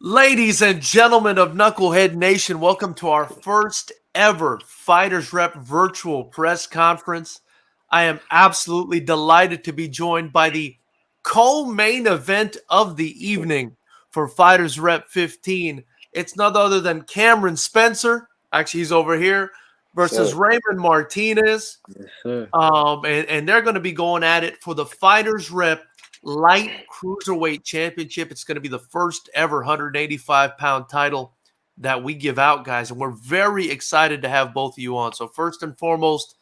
Ladies and gentlemen of Knucklehead Nation, welcome to our first ever Fighters Rep virtual press conference. I am absolutely delighted to be joined by the co-main event of the evening for Fighters Rep 15. It's none other than Kameron Spencer, actually he's over here, versus So, Raymond Martinez. Yes, sir. And they're going to be going at it for the Fighters Rep Light Cruiserweight Championship. It's going to be the first ever 185-pound title that we give out, guys. And we're very excited to have both of you on. So first and foremost,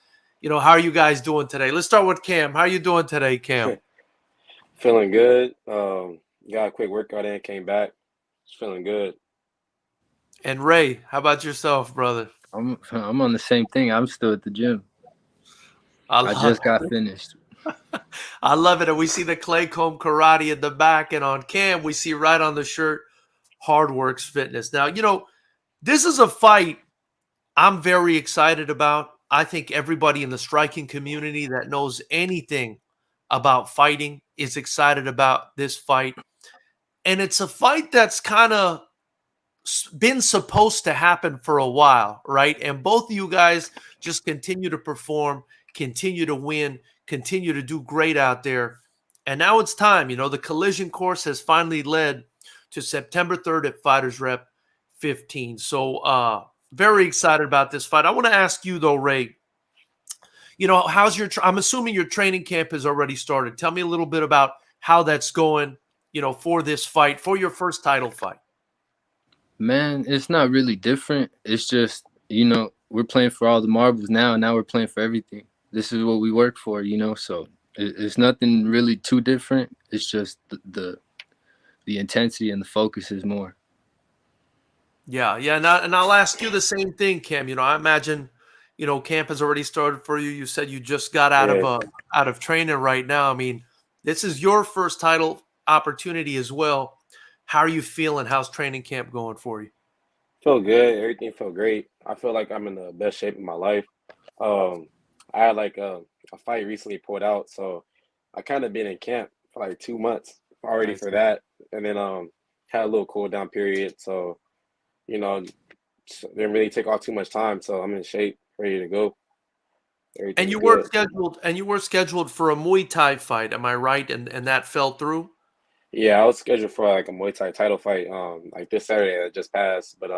how are you guys doing today? Let's start with Cam. How are you doing today, Cam? feeling good. Got a quick workout in, came back. Just feeling good. And Ray, how about yourself, brother? I'm on the same thing. I'm still at the gym. I just got finished. I love it. And we see the Claycomb Karate in the back. And on Cam, we see right on the shirt, Hardworks Fitness. Now, this is a fight I'm very excited about. I think everybody in the striking community that knows anything about fighting is excited about this fight. And it's a fight that's kind of been supposed to happen for a while, right? And both of you guys just continue to perform, continue to win, continue to do great out there. And now it's time. The collision course has finally led to September 3rd at Fighters Rep 15. So very excited about this fight. I want to ask you though, Ray, how's I'm assuming your training camp has already started. Tell me a little bit about how that's going, for this fight, for your first title fight. Man, it's not really different. It's just, we're playing for all the marbles now. Now we're playing for everything. This is what we work for, so it's nothing really too different. It's just the intensity and the focus is more. Yeah. And I'll ask you the same thing, Cam. I imagine, camp has already started for you. You said you just got out of training right now. I mean, this is your first title opportunity as well. How are you feeling? How's training camp going for you? Feel good. Everything felt great. I feel like I'm in the best shape of my life. I had a fight recently pulled out, so I kind of been in camp for like 2 months already for that, and then had a little cool down period. So didn't really take off too much time. So I'm in shape, ready to go. And you were scheduled for a Muay Thai fight, am I right? And that fell through? Yeah, I was scheduled for like a Muay Thai title fight like this Saturday that just passed, but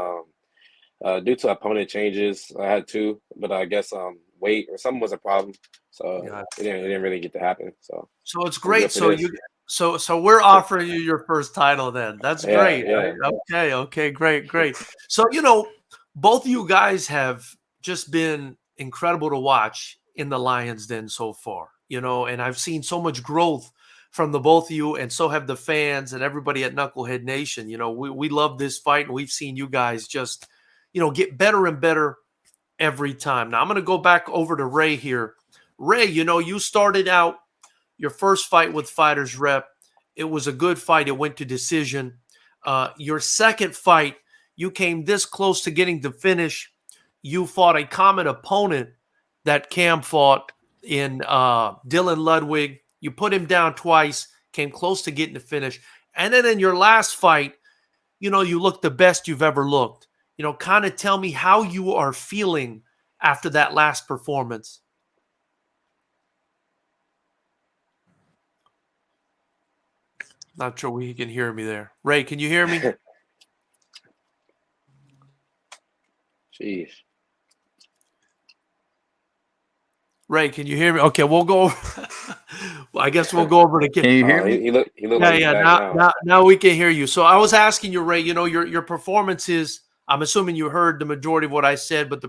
due to opponent changes, I had two, but I guess weight or something was a problem, so it didn't really get to happen. So it's great. So we're offering you your first title then. That's great. Yeah. Okay, great. So both of you guys have just been incredible to watch in the Lions Den so far. And I've seen so much growth from the both of you, and so have the fans and everybody at Knucklehead Nation. We love this fight, and we've seen you guys just, get better and better every time. Now I'm going to go back over to Ray here. Ray, you started out your first fight with Fighters Rep. It was a good fight. It went to decision. Your second fight, you came this close to getting the finish. You fought a common opponent that Cam fought in Dylan Ludwig. You put him down twice, came close to getting the finish. And then in your last fight, you looked the best you've ever looked. Kind of tell me how you are feeling after that last performance. Not sure he can hear me there. Ray, can you hear me? Jeez. Ray, can you hear me? Okay, we'll go over. Well, I guess we'll go over to. Can you hear me? He looked like now we can hear you. So I was asking you, Ray. Your performances. I'm assuming you heard the majority of what I said, but the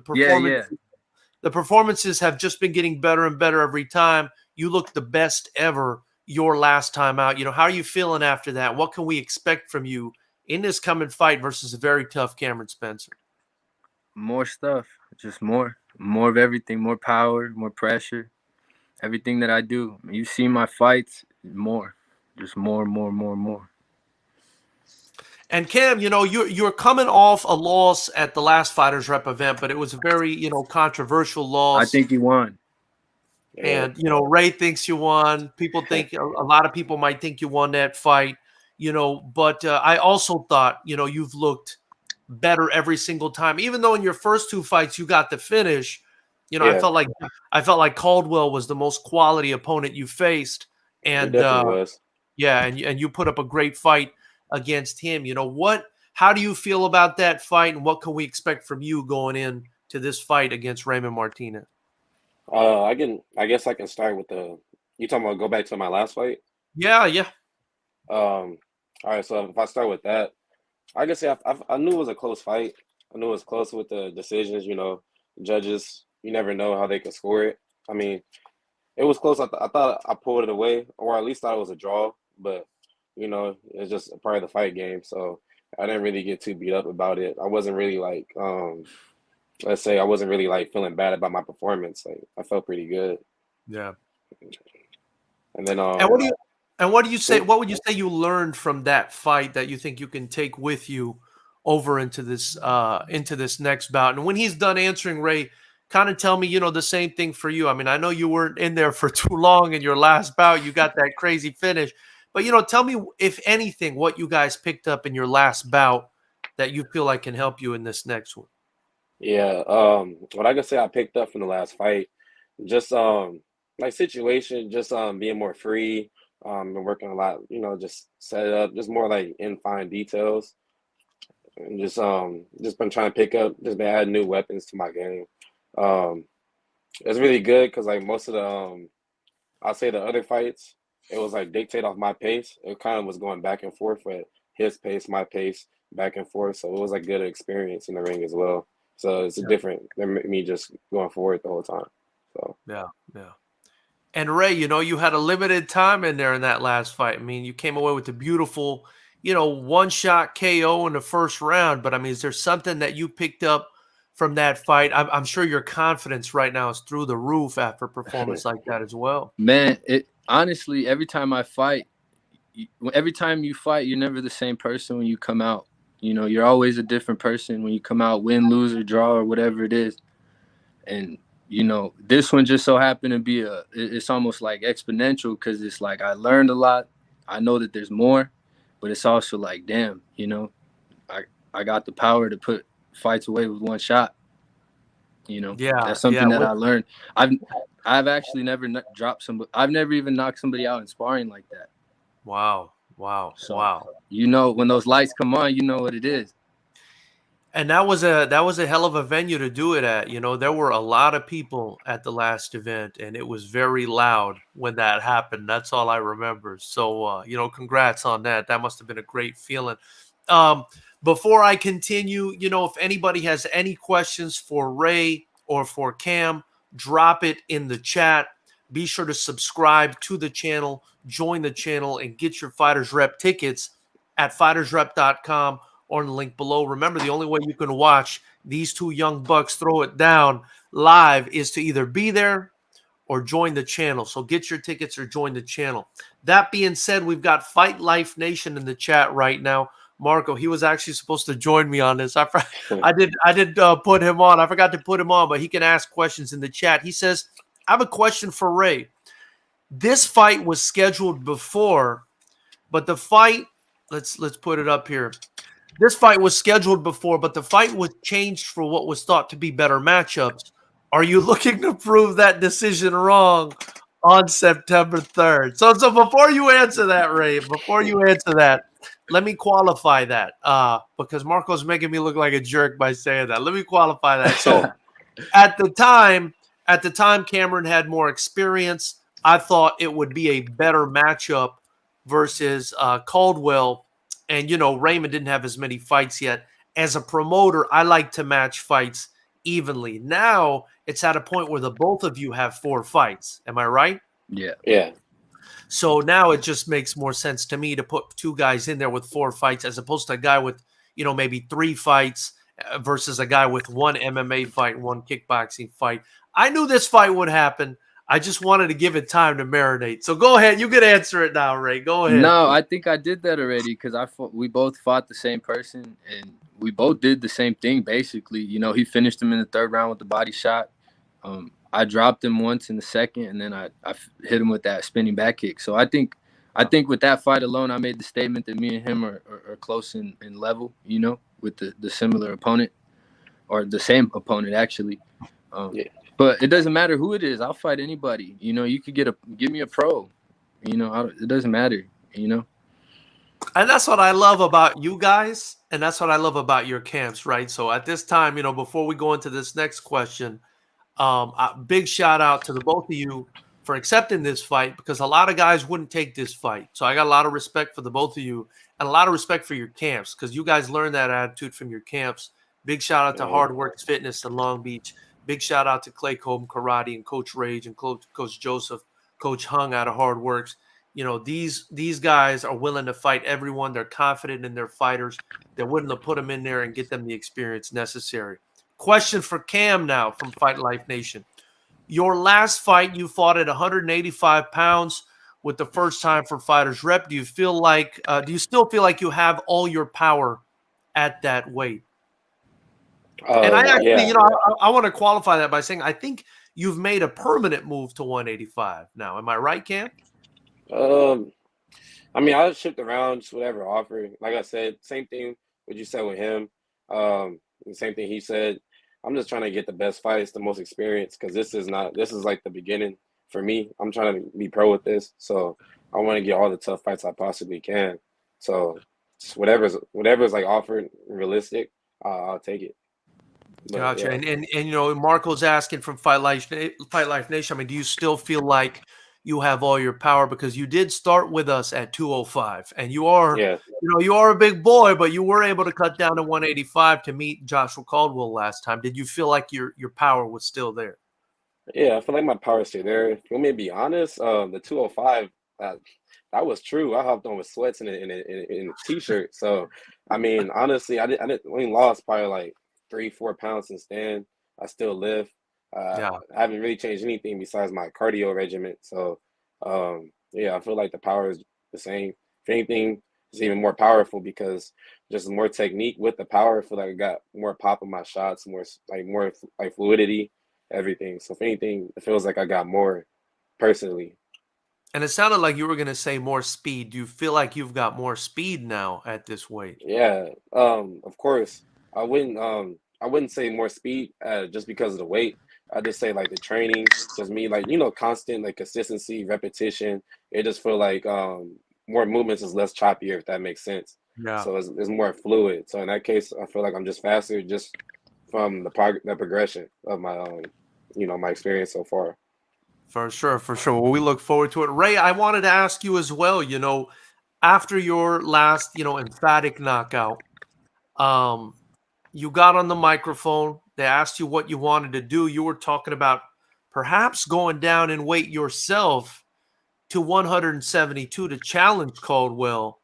performances have just been getting better and better every time. You look the best ever your last time out. How are you feeling after that? What can we expect from you in this coming fight versus a very tough Kameron Spencer? More stuff, just more of everything, more power, more pressure, everything that I do. You see my fights, just more. And Cam, you're coming off a loss at the last Fighters Rep event, but it was a very, controversial loss. I think you won. And, Ray thinks you won. People think, a lot of people might think you won that fight. you know, but I also thought, you know, you've looked better every single time. Even though in your first 2 fights you got the finish, you know, Yeah, I felt like Caldwell was the most quality opponent you faced, he and definitely was. yeah, and you put up a great fight against him. You know what? How do you feel about that fight, and what can we expect from you going in to this fight against Raymond Martinez? I guess I can start with you talking about go back to my last fight? Yeah, yeah, All right, so if I start with that, I can say I knew it was a close fight. I knew it was close with the decisions, you know, judges, you never know how they could score it. I mean, it was close. I thought I pulled it away, or at least thought it was a draw, but, you know, it's just a part of the fight game, so I didn't really get too beat up about it. I wasn't really like, let's say I wasn't really like feeling bad about my performance. Like I felt pretty good. yeah. And then And what do you say? go- What would you say you learned from that fight that you think you can take with you over into this next bout? And when he's done answering, Ray, kind of tell me, you know, the same thing for you. I mean, I know you weren't in there for too long in your last bout. You got that crazy finish, but you know, tell me if anything, what you guys picked up in your last bout that you feel like can help you in this next one. yeah, what I can say I picked up from the last fight, just like situation, just being more free, and working a lot, you know, just set it up, just more like in fine details, and just been trying to pick up, just been adding new weapons to my game. Um, it's really good because like most of the I'll say the other fights, it was like dictate off my pace. It kind of was going back and forth with his pace, my pace, back and forth. So it was like good experience in the ring as well. So it's Yeah, different than me just going forward the whole time. So yeah, yeah. And Ray, you know, you had a limited time in there in that last fight. I mean, you came away with a beautiful, you know, one shot KO in the first round. But I mean, is there something that you picked up from that fight? I'm sure your confidence right now is through the roof after a performance like that as well. Man, it honestly, every time I fight, every time you fight, you're never the same person when you come out. You know, you're always a different person when you come out, win, lose, or draw, or whatever it is. And you know, this one just so happened to be it's almost like exponential because it's like I learned a lot. I know that there's more, but it's also like, damn, you know, I got the power to put fights away with one shot. You know, Yeah, that's yeah. something that I learned. I've actually never dropped somebody. I've never even knocked somebody out in sparring like that. Wow, wow, So, wow. you know, when those lights come on, you know what it is. And that was a hell of a venue to do it at. You know, there were a lot of people at the last event, and it was very loud when that happened. That's all I remember. So, you know, congrats on that. That must have been a great feeling. Um, Before I continue, you know, if anybody has any questions for Ray or for Cam, drop it in the chat. Be sure to subscribe to the channel, join the channel, and get your Fighters Rep tickets at FightersRep.com or in the link below. Remember, the only way you can watch these two young bucks throw it down live is to either be there or join the channel. So get your tickets or join the channel. That being said, we've got Fight Life Nation in the chat right now. Marco, he was actually supposed to join me on this. I did put him on. I forgot to put him on, but he can ask questions in the chat. He says, I have a question for Ray. This fight was scheduled before, but the fight, let's put it up here. This fight was scheduled before, but the fight was changed for what was thought to be better matchups. Are you looking to prove that decision wrong on September 3rd? So before you answer that, Ray, before you answer that, let me qualify that because Marco's making me look like a jerk by saying that. Let me qualify that. So at the time, Kameron had more experience. I thought it would be a better matchup versus Caldwell. And, you know, Raymond didn't have as many fights yet. As a promoter, I like to match fights evenly. Now it's at a point where the both of you have 4 fights. Am I right? Yeah. yeah, So now it just makes more sense to me to put 2 guys in there with 4 fights as opposed to a guy with, you know, maybe 3 fights versus a guy with 1 MMA fight, 1 kickboxing fight. I knew this fight would happen. I just wanted to give it time to marinate. So go ahead. You can answer it now, Ray. Go ahead. No, I think I did that already because we both fought the same person and we both did the same thing basically. You know, he finished him in the 3rd round with the body shot. I dropped him once in the 2nd, and then I hit him with that spinning back kick. So I think I think with that fight alone, I made the statement that me and him are close in level, you know, with the similar opponent or the same opponent actually. Yeah. But it doesn't matter who it is. I'll fight anybody. You know, you could give me a pro. You know, it doesn't matter. You know. And that's what I love about you guys, and that's what I love about your camps, right? So at this time, you know, before we go into this next question, a big shout out to the both of you for accepting this fight, because a lot of guys wouldn't take this fight. So I got a lot of respect for the both of you and a lot of respect for your camps, because you guys learned that attitude from your camps. Big shout out to Hard Works Fitness in Long Beach. Big shout out to Clay Combe Karate and Coach Rage and Coach Joseph, Coach Hung out of Hard Works. You know, these guys are willing to fight everyone. They're confident in their fighters. They're willing to put them in there and get them the experience necessary. Question for Cam now from Fight Life Nation. Your last fight, you fought at 185 pounds with the first time for Fighters Rep. Do you still feel like you have all your power at that weight? And I actually, yeah. you know, I want to qualify that by saying I think you've made a permanent move to 185 now. Am I right, Cam? I mean, I shift around just whatever offer. Like I said, same thing what you said with him. The same thing he said. I'm just trying to get the best fights, the most experience, because this is like the beginning for me. I'm trying to be pro with this, so I want to get all the tough fights I possibly can. So just whatever's like offered realistic, I'll take it. But, Gotcha. yeah. And you know, Marco's asking from Fight Life Nation. I mean, do you still feel like you have all your power, because you did start with us at 205, and you are, Yeah. you know, you are a big boy, but you were able to cut down to 185 to meet Joshua Caldwell last time. Did you feel like your power was still there? Yeah, I feel like my power's still there. If you want me to be honest, the 205, that was true. I hopped on with sweats in a t-shirt. So, I mean, honestly, I only lost probably like 3-4 pounds since then. I still lift. Yeah. I haven't really changed anything besides my cardio regimen. So, yeah, I feel like the power is the same. If anything, it's even more powerful because just more technique with the power. I feel like I got more pop in my shots, more fluidity, everything. So if anything, it feels like I got more personally. And it sounded like you were going to say more speed. Do you feel like you've got more speed now at this weight? Yeah, of course. I wouldn't say more speed just because of the weight. I just say like the training, just me like, you know, constant like consistency, repetition. It just feel like more movements is less choppier, if that makes sense. Yeah. So it's more fluid. So in that case, I feel like I'm just faster just from the progression of my you know, my experience so far. For sure, for sure. Well, we look forward to it. Ray, I wanted to ask you as well, you know, after your last, you know, emphatic knockout, you got on the microphone. They asked you what you wanted to do. You were talking about perhaps going down in weight yourself to 172 to challenge Caldwell.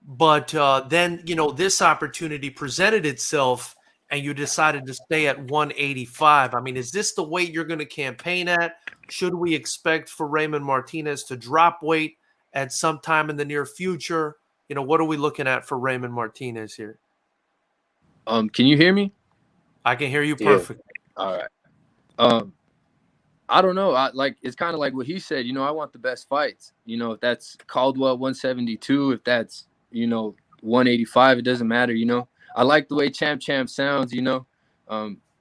But then, you know, this opportunity presented itself and you decided to stay at 185. I mean, is this the weight you're going to campaign at? Should we expect for Raymond Martinez to drop weight at some time in the near future? You know, what are we looking at for Raymond Martinez here? Can you hear me? I can hear you perfectly. Yeah. All right. I don't know. It's kind of like what he said. You know, I want the best fights. You know, if that's Caldwell 172, if that's, you know, 185, it doesn't matter. You know, I like the way champ sounds. You know,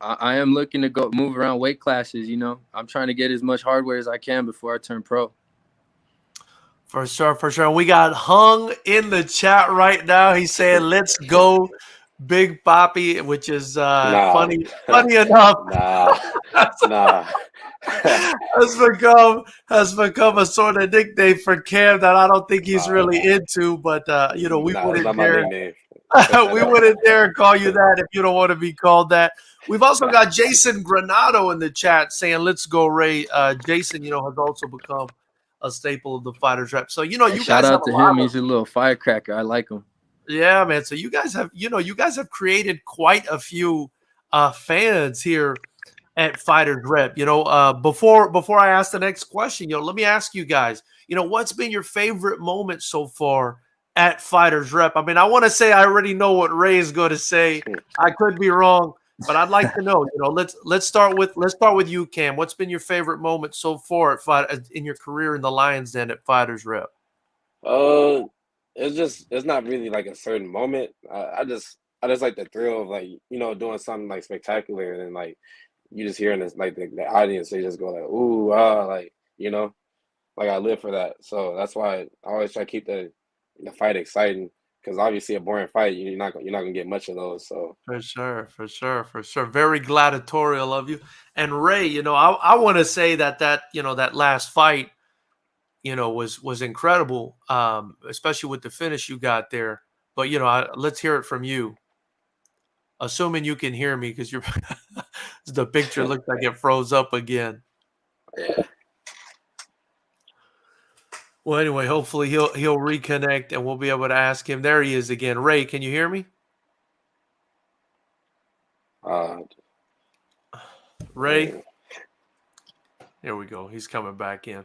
I am looking to go move around weight classes. You know, I'm trying to get as much hardware as I can before I turn pro. For sure, for sure. We got Hung in the chat right now. He's saying, "Let's go, Big Papi," which is funny enough. Nah. has become a sort of nickname for Cam that I don't think he's really into. But you know, we wouldn't dare. We wouldn't dare call you that if you don't want to be called that. We've also got Jason Granado in the chat saying, "Let's go, Ray." Jason, you know, has also become a staple of the Fighters Rep. So, you know, you shout guys out to him. He's a little firecracker. I like him. Yeah, man. So you guys have created quite a few fans here at Fighters Rep. You know, before I ask the next question, you know, let me ask you guys, you know, what's been your favorite moment so far at Fighters Rep? I mean, I want to say I already know what Ray is going to say. I could be wrong, but I'd like to know. You know, let's start with you, Cam. What's been your favorite moment so far in your career in the Lions Den at Fighters Rep? Uh, it's not really like a certain moment. I just like the thrill of like doing something like spectacular and then like you just hearing this like the audience they just go like ooh like like I live for that. So that's why I always try to keep the fight exciting because obviously a boring fight you're not gonna get much of those. So For sure, for sure, for sure. Very gladiatorial of you. And Ray, I want to say that last fight, was incredible, especially with the finish you got there. But let's hear it from you, assuming you can hear me because you're the picture looks like it froze up again. yeah. Well, anyway, hopefully he'll reconnect and we'll be able to ask him. There he is again. Ray, can you hear me? Uh, Ray, here we go. He's coming back in.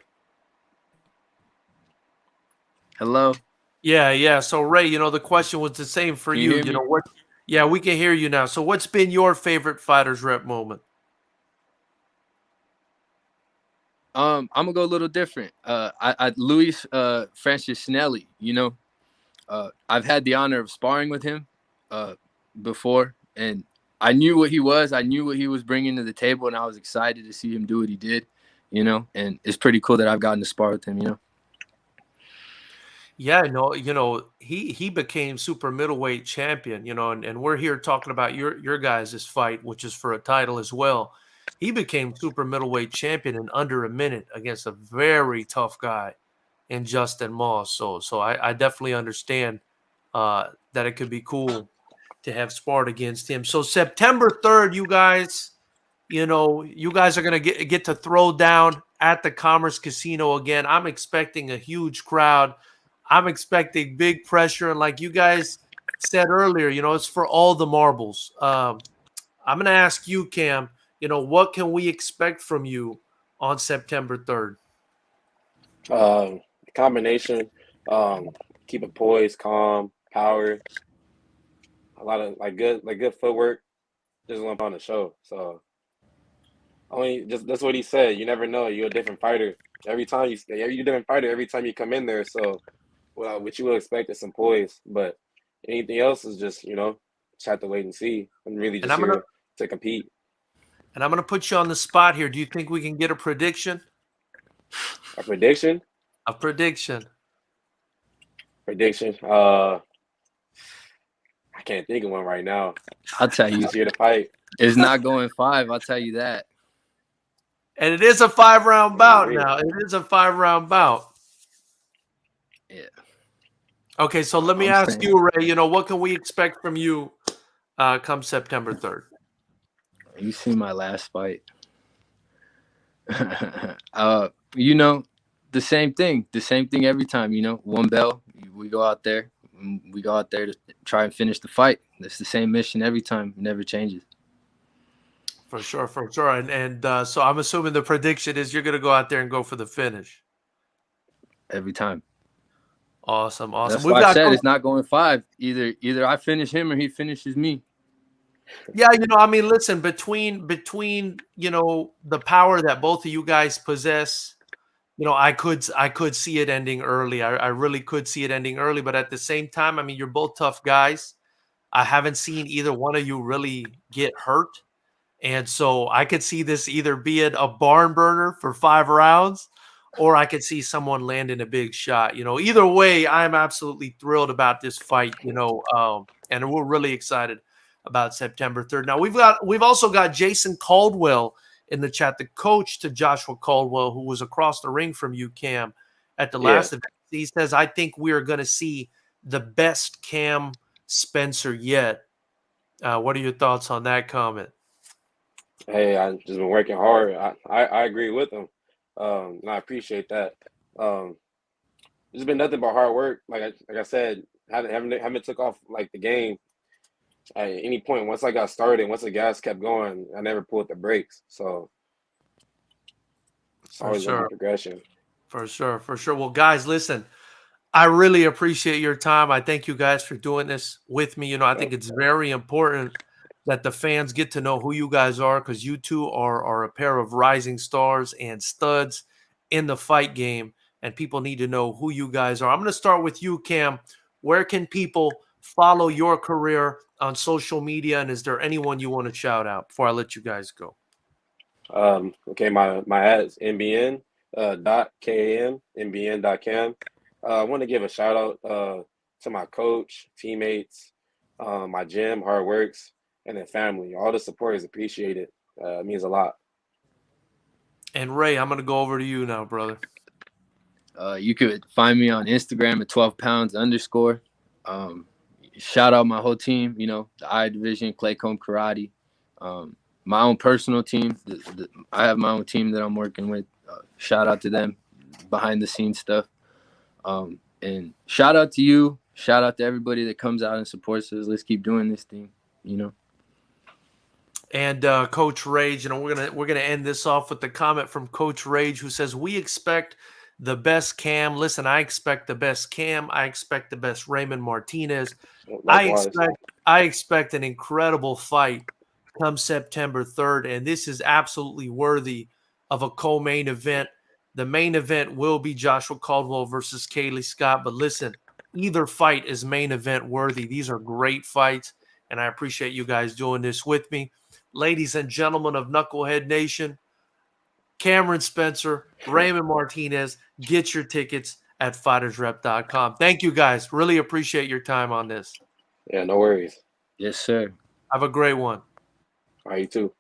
Hello. Yeah. So Ray, the question was the same for Can you you. hear me? What? Yeah, we can hear you now. So what's been your favorite Fighters Rep moment? I'm gonna go a little different. Luis Francis Snelly, I've had the honor of sparring with him before, and I knew what he was. I knew what he was bringing to the table, and I was excited to see him do what he did, and it's pretty cool that I've gotten to spar with him. Yeah, no, he became super middleweight champion, and we're here talking about your guys' fight, which is for a title as well. He became super middleweight champion in under a minute against a very tough guy in Justin Moss. So I definitely understand that it could be cool to have sparred against him. So September 3rd, you guys are gonna get to throw down at the Commerce Casino again. I'm expecting a huge crowd. I'm expecting big pressure, and like you guys said earlier, it's for all the marbles. I'm gonna ask you, Cam. What can we expect from you on September 3rd? combination, um, keep it poised, calm, power, a lot of good footwork. Just want on the show. So only just that's what he said. You never know. You're a different fighter you're a different fighter every time you come in there. So well, what you will expect is some poise, but anything else is just have to wait and see. I'm really And just I'm gonna here to compete. put you on the spot here. Do you think we can get a prediction? A prediction? A prediction. Prediction. I can't think of one right now. I'll tell you, Just here to fight. it's not going 5. I'll tell you that. And it is a 5-round bout Agree. now. It is a 5-round bout. Yeah. Okay, so let me ask you, Ray, what can we expect from you come September 3rd? You see my last fight. The same thing every time, one bell, we go out there to try and finish the fight. That's the same mission every time. It never changes. For sure. And so I'm assuming the prediction is you're going to go out there and go for the finish. Every time. Awesome. That's why I said it's not going 5. Either I finish him or he finishes me. Yeah, listen, between the power that both of you guys possess, I could see it ending early. I really could see it ending early, but at the same time, you're both tough guys. I haven't seen either one of you really get hurt. And so I could see this either being a barn burner for 5 rounds, or I could see someone landing a big shot. Either way, I'm absolutely thrilled about this fight, and we're really excited about September 3rd. Now we've also got Jason Caldwell in the chat, the coach to Joshua Caldwell, who was across the ring from you, Cam, at the last event. He says, I think we are going to see the best Cam Spencer yet. What are your thoughts on that comment? Hey, I've just been working hard. I agree with him. And I appreciate that. It's been nothing but hard work. Like I said, haven't took off like the game at any point. Once I got started, once the gas kept going, I never pulled the brakes. So it's always been a progression. For sure. Well, guys, listen, I really appreciate your time. I thank you guys for doing this with me. I think it's very important that the fans get to know who you guys are, because you two are a pair of rising stars and studs in the fight game. and people need to know who you guys are. I'm going to start with you, Cam. Where can people follow your career on social media, and is there anyone you want to shout out before I let you guys go? Okay, my ad is NBN .KAM, NBN.cam. I want to give a shout out to my coach, teammates, my gym, Hard Works, and then family. All the support is appreciated. It means a lot. And Ray, I'm going to go over to you now, brother. You could find me on Instagram at 12pounds_. Shout out my whole team, you know, the I Division, Claycomb Karate. My own personal team. I have my own team that I'm working with. Shout out to them, behind the scenes stuff. And shout out to you. Shout out to everybody that comes out and supports us. Let's keep doing this thing, you know. And Coach Rage, you know, we're gonna end this off with the comment from Coach Rage, who says, "We expect the best Cam. Listen, I expect the best Cam. I expect the best Raymond Martinez. Likewise. I expect an incredible fight come September 3rd, and this is absolutely worthy of a co-main event. The main event will be Joshua Caldwell versus Kaylee Scott, but listen, either fight is main event worthy. These are great fights, and I appreciate you guys doing this with me. Ladies and gentlemen of Knucklehead Nation, Kameron Spencer, Raymond Martinez, get your tickets at FightersRep.com. Thank you, guys. Really appreciate your time on this. Yeah, no worries. Yes, sir. Have a great one. All right, you too.